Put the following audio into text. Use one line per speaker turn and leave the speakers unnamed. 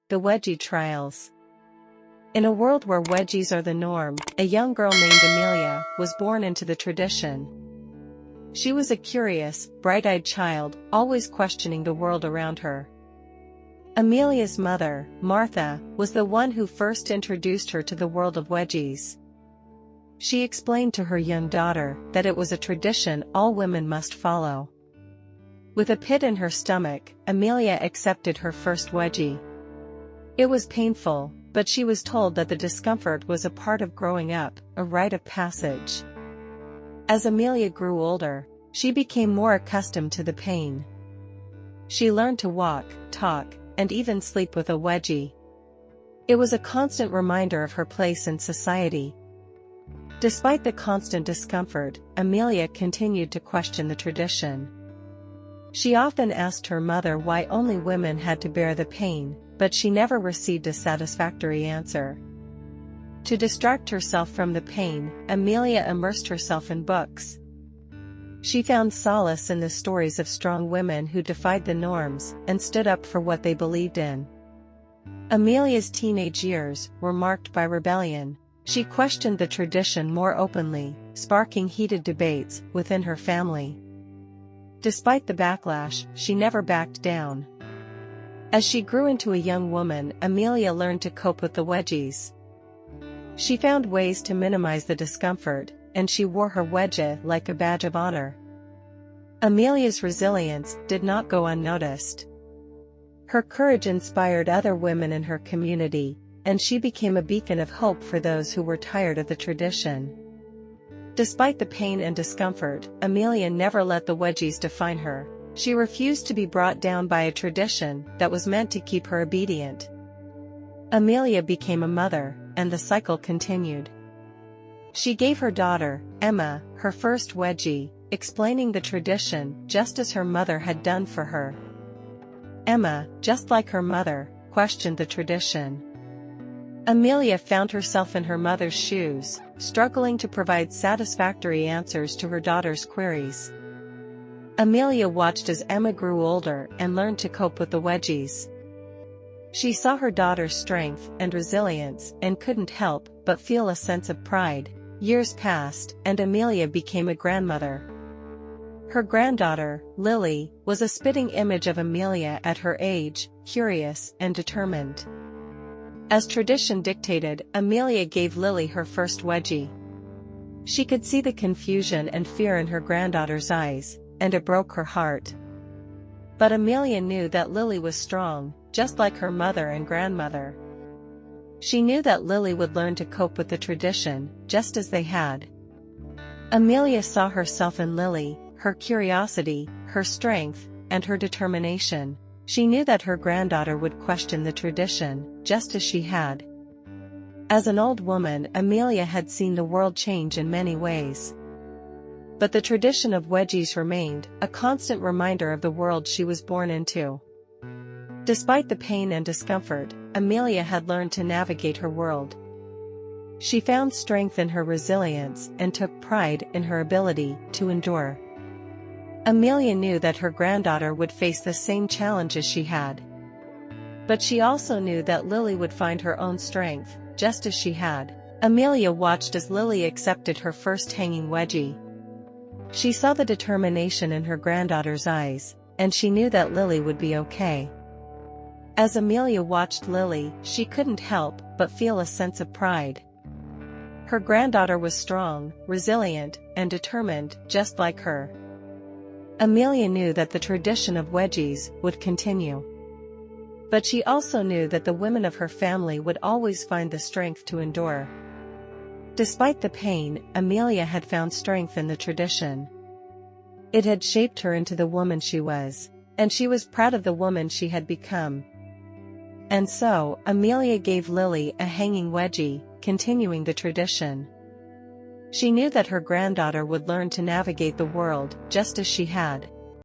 The Wedgie Trials. In a world where wedgies are the norm, a young girl named Amelia was born into the tradition. She was a curious, bright-eyed child, always questioning the world around her. Amelia's mother, Martha, was the one who first introduced her to the world of wedgies. She explained to her young daughter that it was a tradition all women must follow. With a pit in her stomach, Amelia accepted her first wedgie. It was painful, but she was told that the discomfort was a part of growing up, a rite of passage. As Amelia grew older, she became more accustomed to the pain. She learned to walk, talk, and even sleep with a wedgie. It was a constant reminder of her place in society. Despite the constant discomfort, Amelia continued to question the tradition. She often asked her mother why only women had to bear the pain, but she never received a satisfactory answer. To distract herself from the pain, Amelia immersed herself in books. She found solace in the stories of strong women who defied the norms and stood up for what they believed in. Amelia's teenage years were marked by rebellion. She questioned the tradition more openly, sparking heated debates within her family. Despite the backlash, she never backed down. As she grew into a young woman, Amelia learned to cope with the wedgies. She found ways to minimize the discomfort, and she wore her wedgie like a badge of honor. Amelia's resilience did not go unnoticed. Her courage inspired other women in her community, and she became a beacon of hope for those who were tired of the tradition. Despite the pain and discomfort, Amelia never let the wedgies define her. She refused to be brought down by a tradition that was meant to keep her obedient. Amelia became a mother, and the cycle continued. She gave her daughter, Emma, her first wedgie, explaining the tradition just as her mother had done for her. Emma, just like her mother, questioned the tradition. Amelia found herself in her mother's shoes, struggling to provide satisfactory answers to her daughter's queries. Amelia watched as Emma grew older and learned to cope with the wedgies. She saw her daughter's strength and resilience and couldn't help but feel a sense of pride. Years passed, and Amelia became a grandmother. Her granddaughter, Lily, was a spitting image of Amelia at her age, curious and determined. As tradition dictated, Amelia gave Lily her first wedgie. She could see the confusion and fear in her granddaughter's eyes, and it broke her heart. But Amelia knew that Lily was strong, just like her mother and grandmother. She knew that Lily would learn to cope with the tradition, just as they had. Amelia saw herself in Lily, her curiosity, her strength, and her determination. She knew that her granddaughter would question the tradition, just as she had. As an old woman, Amelia had seen the world change in many ways. But the tradition of wedgies remained, a constant reminder of the world she was born into. Despite the pain and discomfort, Amelia had learned to navigate her world. She found strength in her resilience and took pride in her ability to endure. Amelia knew that her granddaughter would face the same challenges she had. But she also knew that Lily would find her own strength, just as she had. Amelia watched as Lily accepted her first hanging wedgie. She saw the determination in her granddaughter's eyes, and she knew that Lily would be okay. As Amelia watched Lily, she couldn't help but feel a sense of pride. Her granddaughter was strong, resilient, and determined, just like her. Amelia knew that the tradition of wedgies would continue. But she also knew that the women of her family would always find the strength to endure. Despite the pain, Amelia had found strength in the tradition. It had shaped her into the woman she was, and she was proud of the woman she had become. And so, Amelia gave Lily a hanging wedgie, continuing the tradition. She knew that her granddaughter would learn to navigate the world, just as she had.